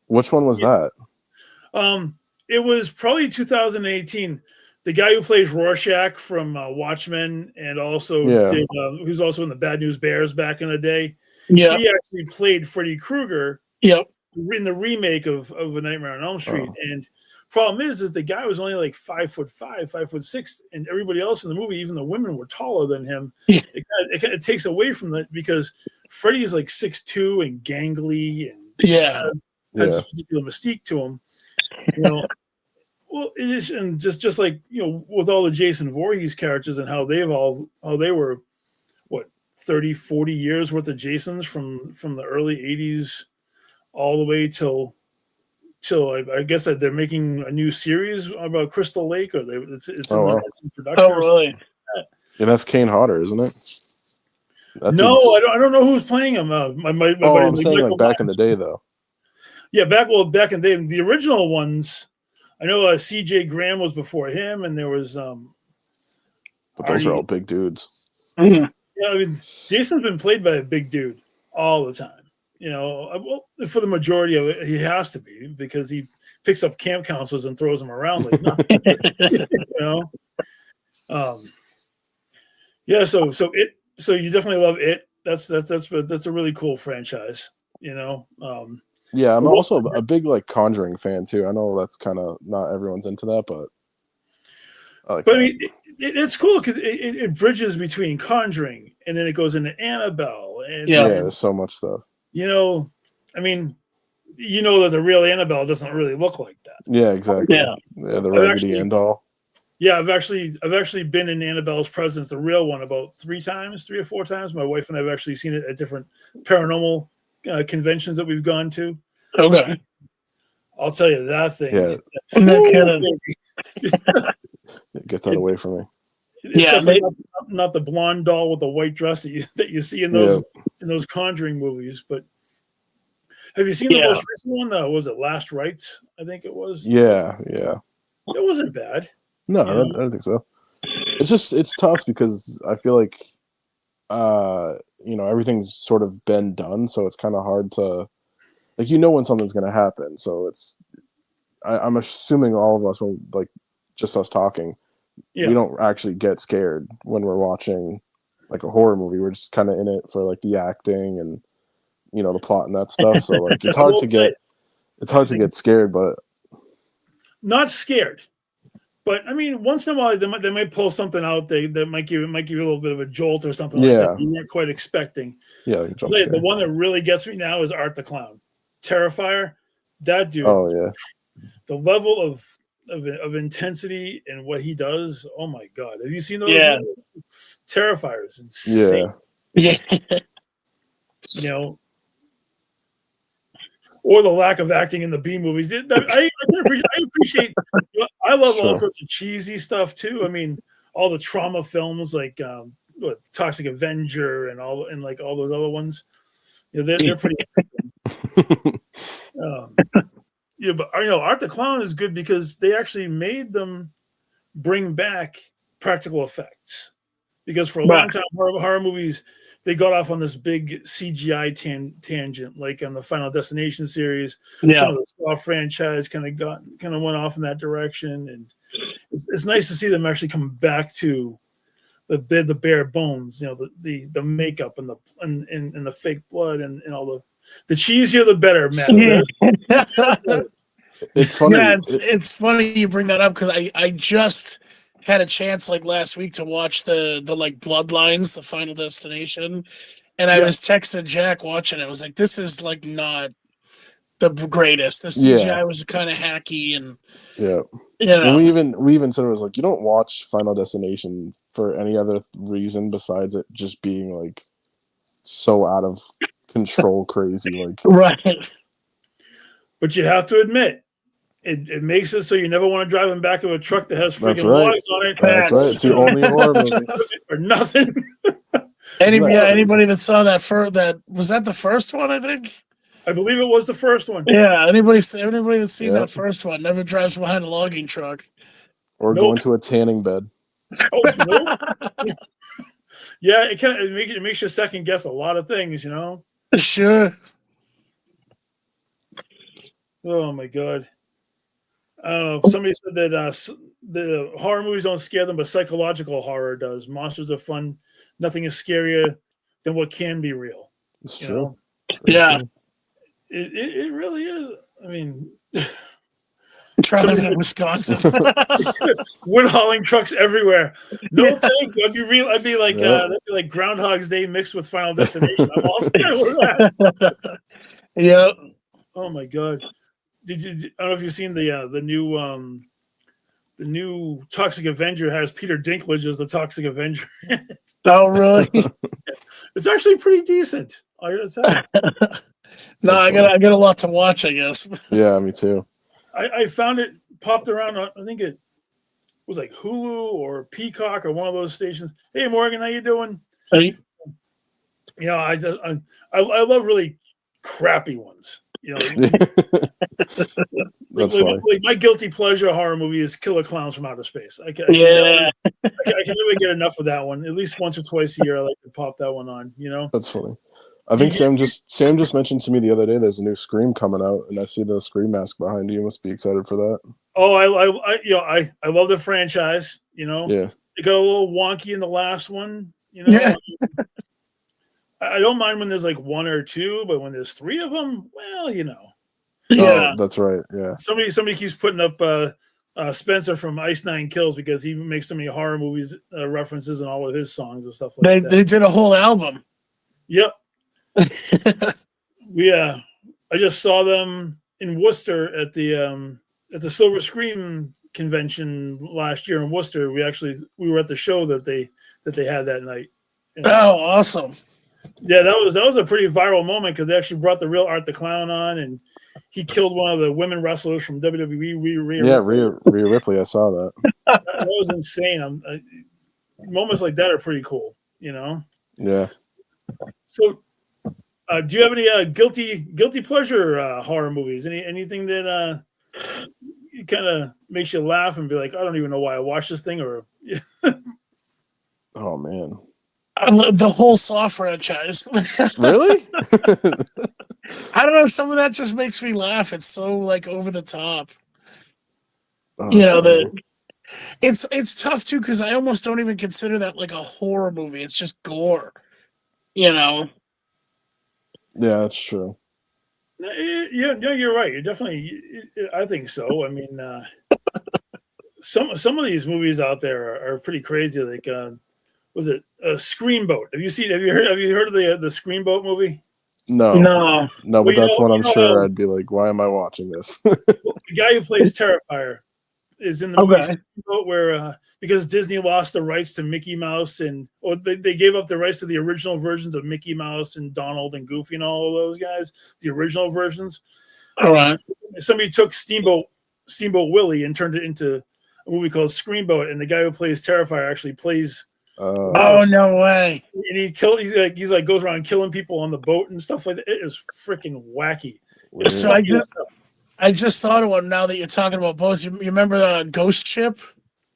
Which one was that? It was probably 2018. The guy who plays Rorschach from Watchmen and also who's also in the Bad News Bears back in the day. Yeah, he actually played Freddy Krueger. Yep. In the remake of A Nightmare on Elm Street. And problem is the guy was only like 5'5", 5'6", and everybody else in the movie, even the women, were taller than him. It takes away from that because Freddy is like 6'2" and gangly and has a particular mystique to him. Well, it is, and just like with all the Jason Voorhees characters and how they were 30, 40 years worth of Jasons from the early 80s all the way till I guess that they're making a new series about Crystal Lake, or it's in production. Oh, really? Yeah, that's Kane Hodder, isn't it? No, I don't know who's playing him. My buddy, I'm saying Michael like back in Myers. the day, though. Yeah, back in the day, the original ones. I know C.J. Graham was before him, and there was But those are all big dudes. Mhm. Yeah, I mean, Jason's been played by a big dude all the time. You know, well, for the majority of it, he has to be, because he picks up camp counselors and throws them around like nothing. You know, yeah. So you definitely love it. That's a really cool franchise. You know. Yeah, I'm also a big like Conjuring fan too. I know that's kind of not everyone's into that, but I mean, it's cool because it bridges between Conjuring and then it goes into Annabelle. And Yeah. There's so much stuff. You know, I mean, you know that the real Annabelle doesn't really look like that. Yeah, exactly. Yeah. The Raggedy Ann doll. Yeah, I've actually been in Annabelle's presence, the real one, about 3 or 4 times. My wife and I have actually seen it at different paranormal conventions that we've gone to. Okay. I'll tell you that thing. Yeah. Get that away from me. It's not the blonde doll with the white dress that you see in those Conjuring movies. But have you seen the most recent one? Was it Last Rites? I think it was. Yeah. It wasn't bad. No, I don't think so. It's tough because I feel like everything's sort of been done, so it's kind of hard to when something's going to happen. So I'm assuming all of us, will, like just us talking, we don't actually get scared when we're watching like a horror movie. We're just kind of in it for like the acting and the plot and that stuff. So like it's hard to get scared, but not scared. But I mean, once in a while they might pull something out that might give you a little bit of a jolt or something like that you weren't quite expecting. Yeah, the one that really gets me now is Art the Clown, Terrifier. That dude. Oh yeah. The level of intensity and what he does. Oh my God! Have you seen those? Yeah. Terrifier is insane. Yeah. You know. Or the lack of acting in the B movies. I appreciate. I love all sorts of cheesy stuff too. I mean, all the trauma films like Toxic Avenger and all those other ones. They're pretty. But I know Art the Clown is good because they actually made them bring back practical effects. Because for a long time, horror movies, they got off on this big CGI tangent, like on the Final Destination series. Yeah. Some of the Saw franchise kind of went off in that direction, and it's nice to see them actually come back to the bare bones. The makeup and the fake blood and all the cheesier the better, man. It's funny. Yeah, it's funny you bring that up because I just had a chance like last week to watch the like Bloodlines, the Final Destination, and I was texting Jack watching it. I was like, this is like not the greatest. The CGI was kind of hacky and And we even said it was like, you don't watch Final Destination for any other reason besides it just being like so out of control crazy, like right. But you have to admit, it makes it so you never want to drive in back of a truck that has freaking logs on it. That's right. It's the only horror movie or nothing. Anybody that saw that was that the first one? I think. I believe it was the first one. Yeah. Anybody that's seen that first one never drives behind a logging truck or going to a tanning bed. Oh, yeah, it makes you second guess a lot of things, Sure. Oh my God. I don't know. Somebody said that the horror movies don't scare them, but psychological horror does. Monsters are fun. Nothing is scarier than what can be real. It's true. Yeah. It really is. I mean, try living in Wisconsin. Wood hauling trucks everywhere. No thank you. I'd be like that'd be like Groundhog's Day mixed with Final Destination. I'm all scared with that. Yeah. Oh my God. I don't know if you've seen the new Toxic Avenger has Peter Dinklage as the Toxic Avenger. Oh really? It's actually pretty decent. I gotta say. No, I got a lot to watch, I guess. Yeah, me too. I found it popped around. I think it was like Hulu or Peacock or one of those stations. Hey, Morgan, how you doing? Right? You know, I love really crappy ones. You know, like my guilty pleasure horror movie is Killer Clowns from Outer Space. I can never get enough of that one. At least once or twice a year, I like to pop that one on. You know, That's funny. I think Sam just mentioned to me the other day there's a new Scream coming out, and I see the Scream mask behind you. You must be excited for that. Oh, I love the franchise. You know, Yeah, it got a little wonky in the last one. You know, I don't mind when there's like one or two, but when there's three of them, well, you know. Yeah, oh, that's right. Yeah, Somebody keeps putting up Spencer from Ice Nine Kills because he makes so many horror movies references in all of his songs and stuff like that. they did a whole album. Yep. I just saw them in Worcester at the Silver Scream convention last year in Worcester. We were at the show that they had that night. And, Oh, awesome! yeah, that was a pretty viral moment because they actually brought the real Art the Clown on, and he killed one of the women wrestlers from WWE. Rhea Ripley. I saw that. That was insane. Moments like that are pretty cool, you know. Yeah. So, do you have any guilty pleasure horror movies? Anything that kind of makes you laugh and be like, I don't even know why I watched this thing, or Oh man. I love the whole Saw franchise. Really? I don't know. Some of that just makes me laugh. It's so like over the top. Oh, You know, it's tough too because I almost don't even consider that like a horror movie. It's just gore. You know. yeah, that's true. yeah, you're right. You're definitely. I think so. I mean, some of these movies out there are pretty crazy. Like, was it Screamboat? Have you heard of the Screamboat movie? No, No. but that's one I'm sure how I'd be like, why am I watching this? the guy who plays Terrifier is in the movie Okay. Steamboat, where because Disney lost the rights to Mickey Mouse or they gave up the rights to the original versions of Mickey Mouse and Donald and Goofy and all of those guys, the original versions. All right. Somebody took Steamboat Willie and turned it into a movie called Screamboat, and the guy who plays Terrifier actually plays. Oh, no way. And he's like goes around killing people on the boat and stuff like that. It is freaking wacky. Weird. So I just thought of one now that you're talking about both. You remember the Ghost Ship?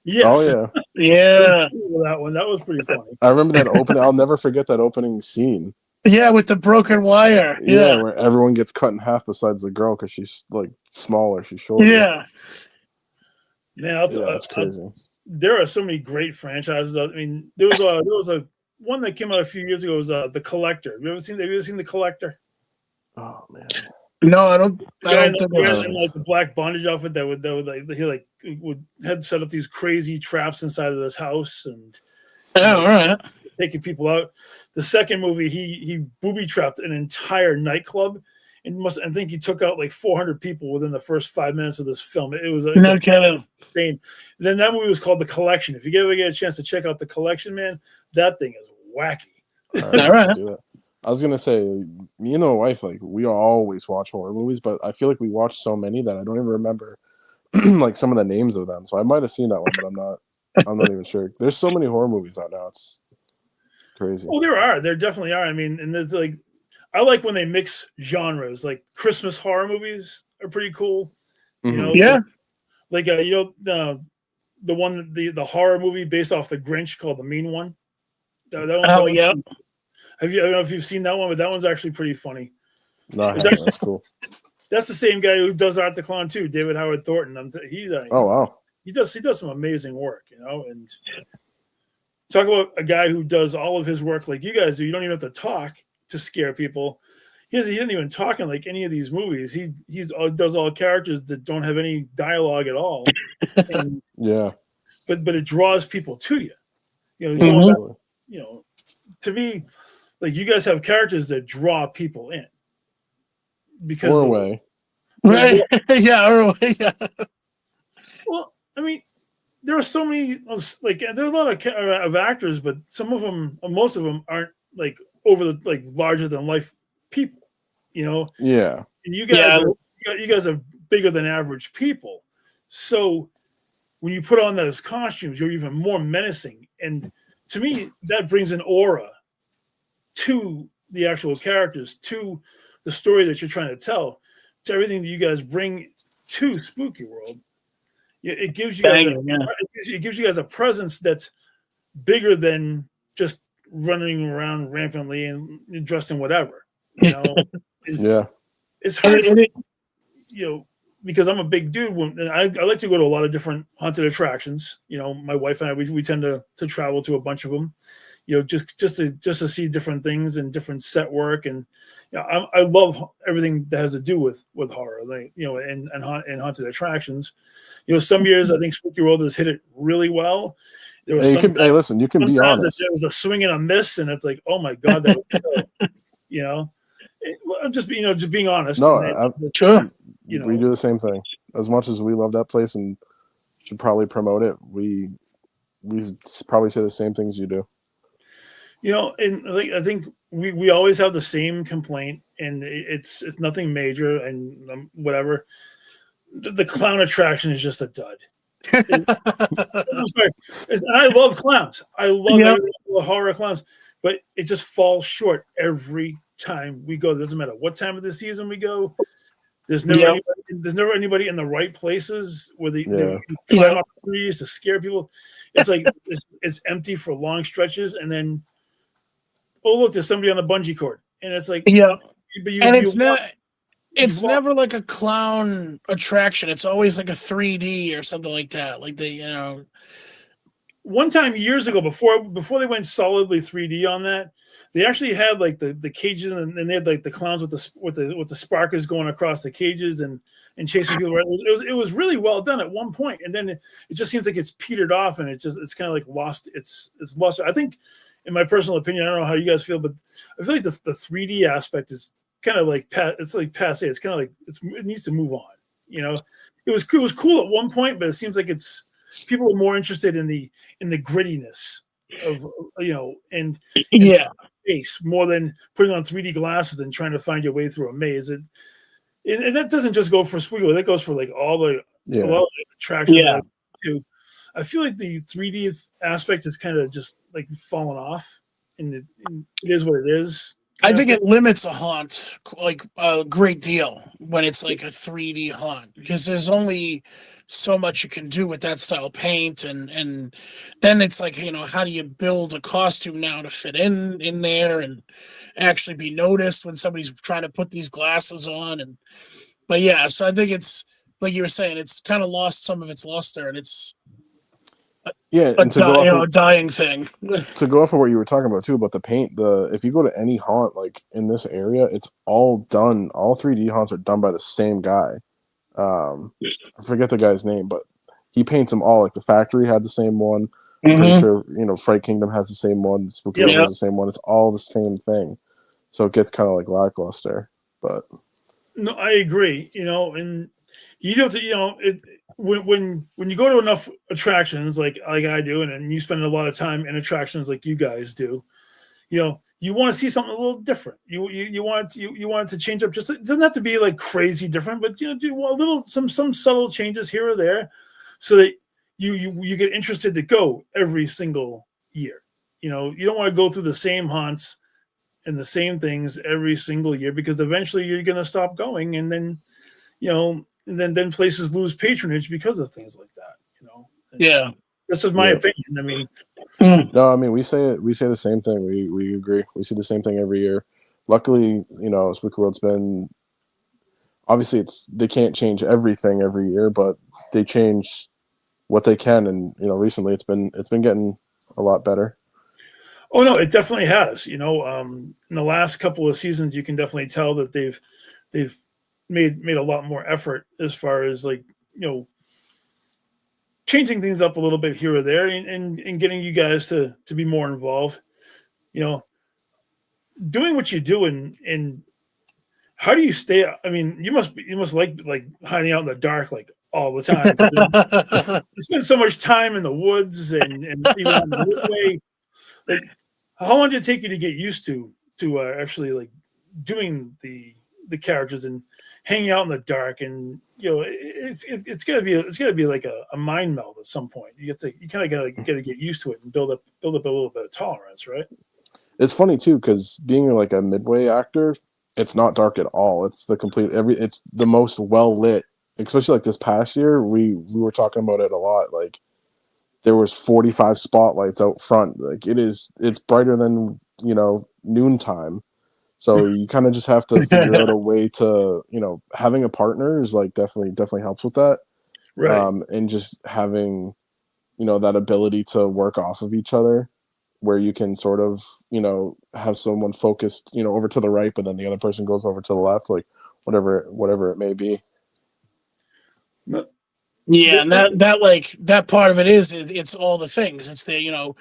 Yes. Oh yeah. Yeah. That was pretty funny. I remember that opening. I'll never forget that opening scene. Yeah, with the broken wire. Yeah, Yeah. where everyone gets cut in half besides the girl because she's like smaller. She's shorter. Yeah. Man, That's crazy. There are so many great franchises. I mean, there was a one that came out a few years ago. It was The Collector. Have you ever seen The Collector? Oh man. No, I don't think Guys so. in like the black bondage outfit that would had set up these crazy traps inside of this house and Oh, all right. taking people out. The second movie, he booby trapped an entire nightclub and I think he took out like 400 people within the first 5 minutes of this film. It was No kidding. insane. And then that movie was called The Collection. If you ever get a chance to check out The Collection, man, that thing is wacky. All right. Do that. I was gonna say, me and my wife, like, we always watch horror movies, but I feel like we watch so many that I don't even remember like some of the names of them. So I might have seen that one, but I'm not even sure. There's so many horror movies out now. It's crazy. Well, there definitely are. I mean, and there's like, I like when they mix genres. Like Christmas horror movies are pretty cool. You know, Yeah. like the one the horror movie based off the Grinch called The Mean One. That one, Yeah. I don't know if you've seen that one, but that one's actually pretty funny. No, I haven't. That's cool. That's the same guy who does Art the Clown too, David Howard Thornton. Oh wow. He does some amazing work, you know. And talk about a guy who does all of his work like you guys do. You don't even have to talk to scare people. He didn't even talk in like any of these movies. He does all characters that don't have any dialogue at all. And, Yeah. but it draws people to you. You know, Mhm. you know, to me, like you guys have characters that draw people in. Because Or away. Right. Yeah. Yeah. Well, I mean, there are so many like there are a lot of actors, but most of them aren't like over the like larger than life people, you know. Yeah. And you guys are bigger than average people, so when you put on those costumes, you're even more menacing. And to me, that brings an aura to the actual characters, to the story that you're trying to tell, to everything that you guys bring to Spooky World. It gives you guys it gives you guys a presence that's bigger than just running around rampantly and dressed in whatever. You know, Yeah. it's hard for, you know, because I'm a big dude. And I like to go to a lot of different haunted attractions. You know, my wife and I we tend to travel to a bunch of them. You know, just to see different things and different set work, and you know, I love everything that has to do with horror, like, you know, and haunted attractions. You know, some years I think Spooky World has hit it really well. There was Hey, listen, you can be honest. There was a swing and a miss, and it's like, oh my god, that was cool. You know, I'm just being honest. No, sure. You know, we do the same thing. As much as we love that place and should probably promote it, we probably say the same things you do. You know, and I think we always have the same complaint, and it's nothing major, and whatever. The clown attraction is just a dud. I'm sorry. I love clowns. I love everything about horror clowns, but it just falls short every time we go. It doesn't matter what time of the season we go. There's never anybody in the right places where they find opportunities to scare people. It's like it's empty for long stretches, and then look, there's somebody on a bungee cord, and it's like it's never like a clown attraction. It's always like a 3D or something like that. Like one time years ago, before they went solidly 3D on that, they actually had like the cages, and they had like the clowns with the sparkers going across the cages and chasing people. It was really well done at one point, and then it just seems like it's petered off, and it's kind of like lost. It's lost. I think, in my personal opinion, I don't know how you guys feel, but I feel like the 3D aspect is kind of like it's like passe. It's kind of like it needs to move on. You know, it was cool at one point, but it seems like people are more interested in the grittiness of, you know, and space more than putting on 3D glasses and trying to find your way through a maze. And that doesn't just go for Spooky. That goes for like all the attractions. Yeah. Too. I feel like the 3D aspect is kind of just like fallen off, and it is what it is. I think it limits a haunt like a great deal when it's like a 3D haunt, because there's only so much you can do with that style paint, and then it's like, you know, how do you build a costume now to fit in there and actually be noticed when somebody's trying to put these glasses on? But yeah, so I think it's like you were saying, it's kind of lost some of its luster, and it's a dying thing. To go off of what you were talking about too about the paint, if you go to any haunt like in this area, it's all done. All 3D haunts are done by the same guy. I forget the guy's name, but he paints them all. Like the Factory had the same one. I'm pretty sure, you know, Fright Kingdom has the same one. Spooky World has the same one. It's all the same thing, so it gets kind of like lackluster. But no, I agree. You know, and you have to, you know, when you go to enough attractions like I do, and you spend a lot of time in attractions like you guys do, you know, you want to see something a little different. You want it to change up. Just, it doesn't have to be like crazy different, but, you know, do a little some subtle changes here or there, so that you get interested to go every single year. You know, you don't want to go through the same haunts and the same things every single year, because eventually you're going to stop going, and then, you know, and then places lose patronage because of things like that. You know. That's just my opinion. I mean, no, I mean we say the same thing. We agree. We see the same thing every year. Luckily, you know, Spooky World's been, obviously they can't change everything every year, but they change what they can, and, you know, recently it's been getting a lot better. Oh no, it definitely has. You know, in the last couple of seasons, you can definitely tell that they've made a lot more effort as far as, like, you know, changing things up a little bit here or there, and getting you guys to be more involved. You know, doing what you do, and how do you stay? I mean, you must like hiding out in the dark like all the time. You spend so much time in the woods and even on the woodway. Like, how long did it take you to get used to to actually like doing the characters and hanging out in the dark, and it's gonna be like a mind meld at some point. You kind of gotta get used to it and build up a little bit of tolerance, right? It's funny too because being like a midway actor, it's not dark at all. It's the complete it's the most well lit. Especially like this past year, we were talking about it a lot. Like there was 45 spotlights out front. Like it's brighter than noontime. So you kind of just have to figure out a way to having a partner is like definitely helps with that. Right. And just having that ability to work off of each other, where you can sort of have someone focused over to the right, but then the other person goes over to the left, like whatever it may be. Yeah, and that part of it is it's all the things. It's the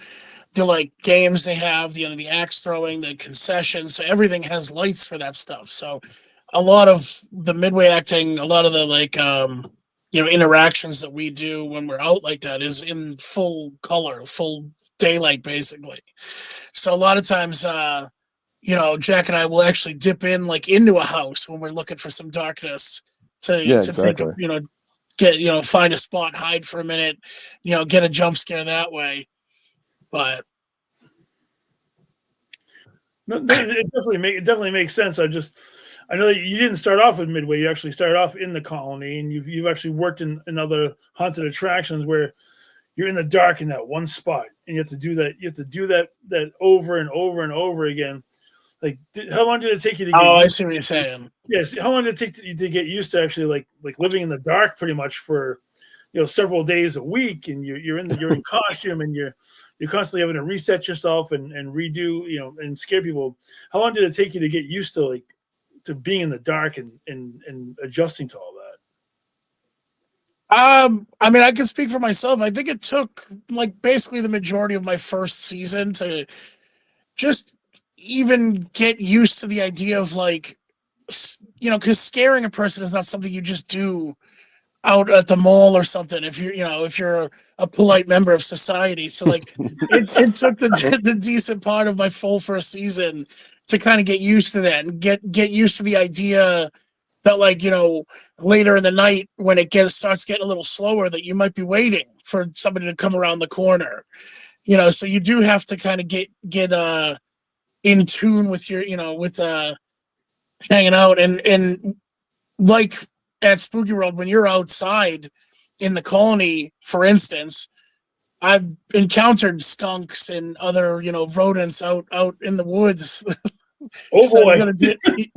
like games they have, the axe throwing, the concessions. So everything has lights for that stuff. So a lot of the midway acting, a lot of the like interactions that we do when we're out like that is in full color, full daylight, basically. So a lot of times, Jack and I will actually dip in like into a house when we're looking for some darkness to exactly. take find a spot, hide for a minute, get a jump scare that way. But no, it definitely makes sense. I know that you didn't start off with Midway. You actually started off in the Colony, and you've actually worked in other haunted attractions where you're in the dark in that one spot, and you have to do that. You have to do that over and over and over again. Like, how long did it take you to get? I see what you're saying. Yes. How long did it take you to get used to actually like living in the dark, pretty much for several days a week, and you're in costume, and you're constantly having to reset yourself and redo and scare people. How long did it take you to get used to to being in the dark and adjusting to all that? I mean, I can speak for myself. I think it took like basically the majority of my first season to just even get used to the idea of because scaring a person is not something you just do out at the mall or something. If you're a polite member of society, so like it took the decent part of my full first season to kind of get used to that and get used to the idea that later in the night when it starts getting a little slower, that you might be waiting for somebody to come around the corner. So you do have to kind of get in tune with your with hanging out and like at Spooky World, when you're outside in the Colony, for instance, I've encountered skunks and other rodents out in the woods. Oh so boy,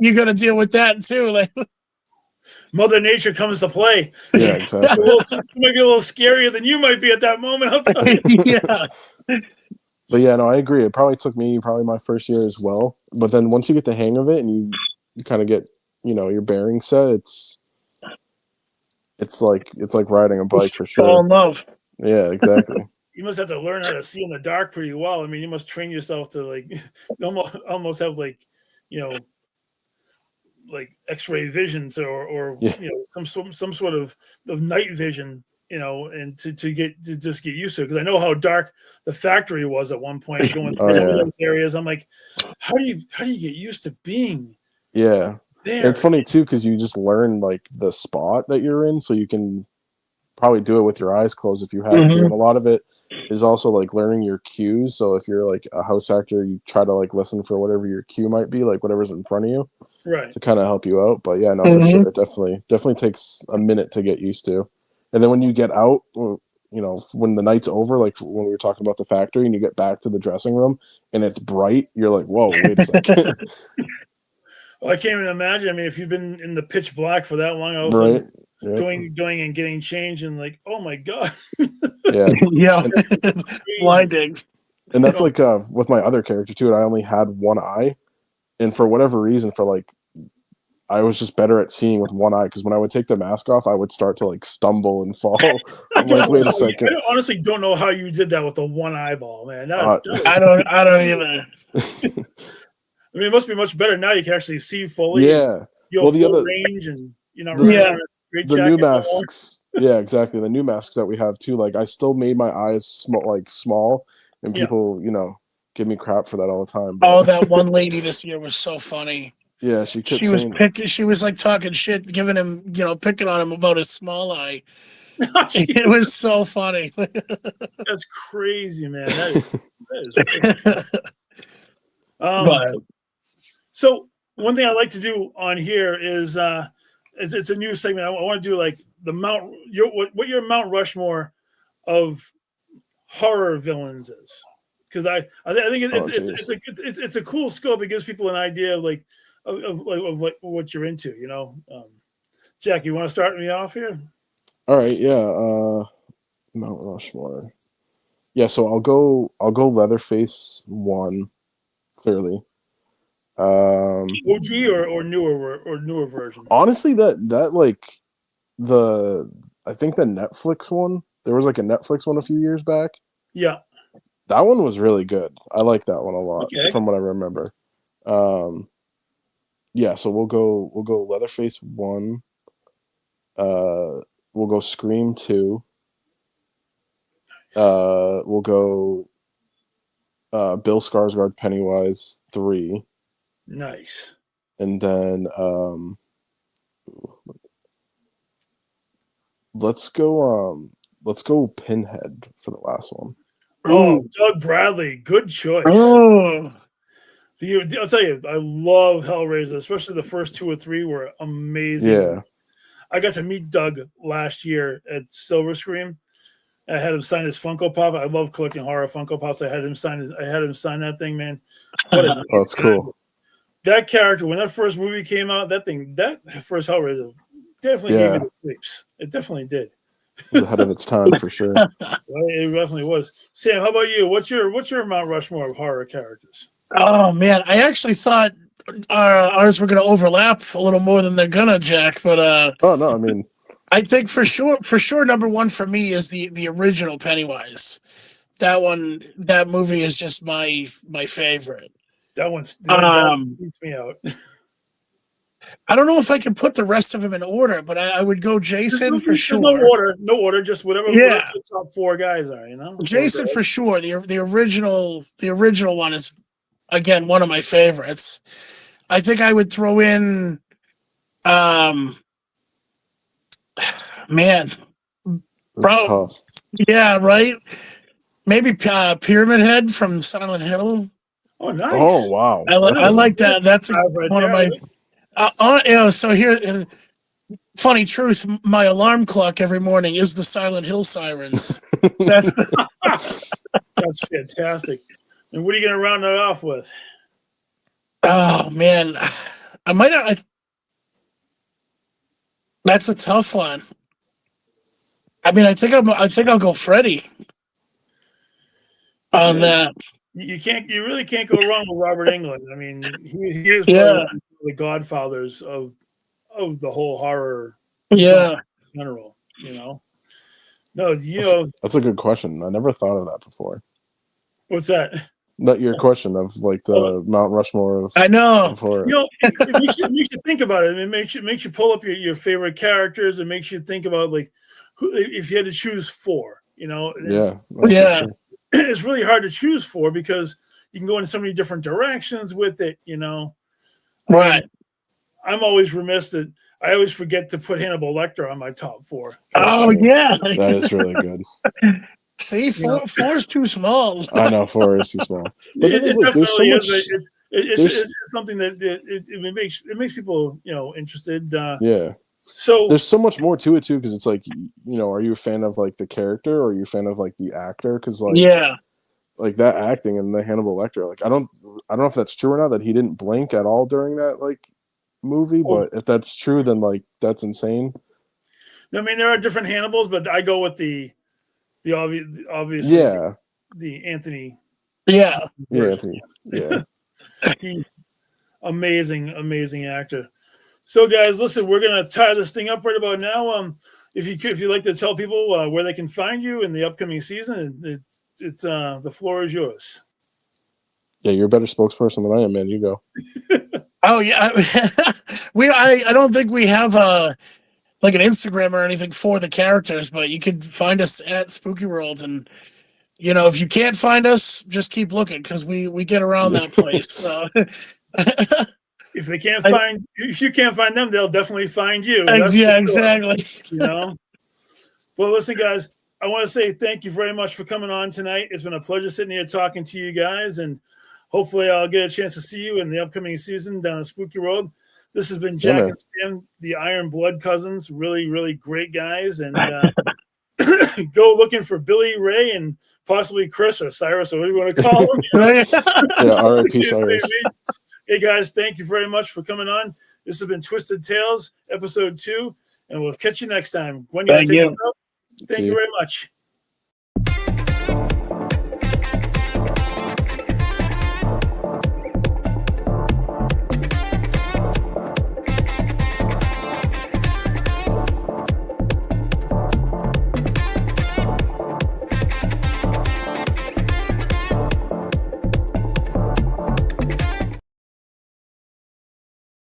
you got to deal with that too. Like Mother Nature comes to play. Yeah, exactly. It might be a little scarier than you might be at that moment. I'll tell you. Yeah. But yeah, no, I agree. It probably took me my first year as well. But then once you get the hang of it and you kind of get your bearing set, it's like riding a bike for sure. Fall in love. Yeah, exactly. You must have to learn how to see in the dark pretty well. I mean, you must train yourself to almost have like X-ray visions or some sort of night vision, and to just get used to it. Because I know how dark the factory was at one point going through some of those areas. I'm like, how do you get used to being there? It's funny too because you just learn like the spot that you're in, so you can probably do it with your eyes closed if you have to. And a lot of it is also like learning your cues. So if you're like a house actor, you try to like listen for whatever your cue might be, like whatever's in front of you, right, to kind of help you out. But yeah, no, for sure, it definitely takes a minute to get used to. And then when you get out, when the night's over, like when we were talking about the factory, and you get back to the dressing room and it's bright, you're like, whoa, wait a second. Well, I can't even imagine. I mean, if you've been in the pitch black for that long, right? Going and getting changed, and like, oh my god, yeah, blinding. And that's like with my other character too. And I only had one eye, and for whatever reason, I was just better at seeing with one eye, because when I would take the mask off, I would start to like stumble and fall. I'm like, wait a second. I honestly don't know how you did that with the one eyeball, man. I don't either. I mean, it must be much better now. You can actually see fully. Yeah. You have full range, and the new masks. Yeah, exactly. The new masks that we have too. Like, I still made my eyes small, and people, give me crap for that all the time. Oh, that one lady this year was so funny. Yeah, she kept She was saying picking. She was like talking shit, giving him, picking on him about his small eye. It was so funny. That's crazy, man. That is But so one thing I like to do on here is it's a new segment. I want to do like the what your Mount Rushmore of horror villains is, because I think it's a cool scope. It gives people an idea of like of what you're into. Jack, you want to start me off here? All right, yeah. Mount Rushmore. Yeah, so I'll go Leatherface 1, clearly. OG or newer version. Honestly, that like I think the Netflix one. There was like a Netflix one a few years back. Yeah, that one was really good. I like that one a lot, from what I remember. Yeah, so we'll go Leatherface 1. We'll go Scream 2. We'll go Bill Skarsgård Pennywise 3. Nice. And then let's go Pinhead for the last one. Oh, Doug Bradley, good choice. Oh, I'll tell you, I love Hellraiser, especially the first 2 or 3 were amazing. Yeah. I got to meet Doug last year at Silver Scream. I had him sign his Funko Pop. I love collecting horror Funko Pops. I had him sign that thing, man. What a nice that's guy. cool. That character, when that first movie came out, that first Hellraiser definitely gave me the sleeps. It definitely did. It was ahead of its time for sure. It definitely was. Sam, how about you? What's your Mount Rushmore of horror characters? Oh man, I actually thought ours were going to overlap a little more than they're gonna, Jack. But oh no, I mean, I think for sure, number one for me is the original Pennywise. That movie is just my favorite. That beats me out. I don't know if I can put the rest of them in order, but I would go Jason for sure. No order, just whatever the top 4 guys are. Jason for sure. The original one is, again, one of my favorites. I think I would throw in, man, that's tough. Yeah, right. Maybe Pyramid Head from Silent Hill. Oh, nice. Oh, wow. I like that. That's one of my. So here, funny truth, my alarm clock every morning is the Silent Hill sirens. That's fantastic. And what are you going to round it off with? Oh man, I might not. That's a tough one. I mean, I think I'll go Freddy on that. You really can't go wrong with Robert Englund. I mean, he is one of the godfathers of the whole horror. In general, No, that's a good question. I never thought of that before. What's that? Not your question of like the Mount Rushmore of. I know. It makes you think about it. It makes you pull up your favorite characters. It makes you think about like if you had to choose 4. Yeah. Sure. It's really hard to choose 4 because you can go in so many different directions with it. Right. I'm always remiss that I always forget to put Hannibal Lecter on my top 4. Oh yeah, that is really good. See, 4 is too small. I know 4 is too small. But It definitely is. It's something that it makes people interested. Yeah. So there's so much more to it too, because it's like are you a fan of like the character or are you a fan of like the actor? Because like like that acting and the Hannibal Lecter, like I don't know if that's true or not that he didn't blink at all during that like movie, but if that's true, then like that's insane. I mean, there are different Hannibals, but I go with the obvious the Anthony. Yeah. Anthony. Yeah. He's amazing actor. So, guys, listen, we're gonna tie this thing up right about now. If you'd like to tell people where they can find you in the upcoming season, it's the floor is yours. Yeah, you're a better spokesperson than I am, man. You go. Oh yeah, I don't think we have like an Instagram or anything for the characters, but you can find us at SpookyWorlds, and you know, if you can't find us, just keep looking because we get around that place. So. If they can't find, if you can't find them, they'll definitely find you. That's Yeah, for sure, exactly. you know. Well, listen, guys, I want to say thank you very much for coming on tonight. It's been a pleasure sitting here talking to you guys, and hopefully I'll get a chance to see you in the upcoming season down at Spooky World. This has been Jack and Stan, the Iron Blood Cousins. Really, really great guys. And go looking for Billy, Ray, and possibly Chris or Cyrus or whatever you want to call them. Yeah, R.I.P. Cyrus. Hey, guys, thank you very much for coming on. This has been Twisted Tales, episode 2, and we'll catch you next time. Gwen, you want to take us out? Thank you very much.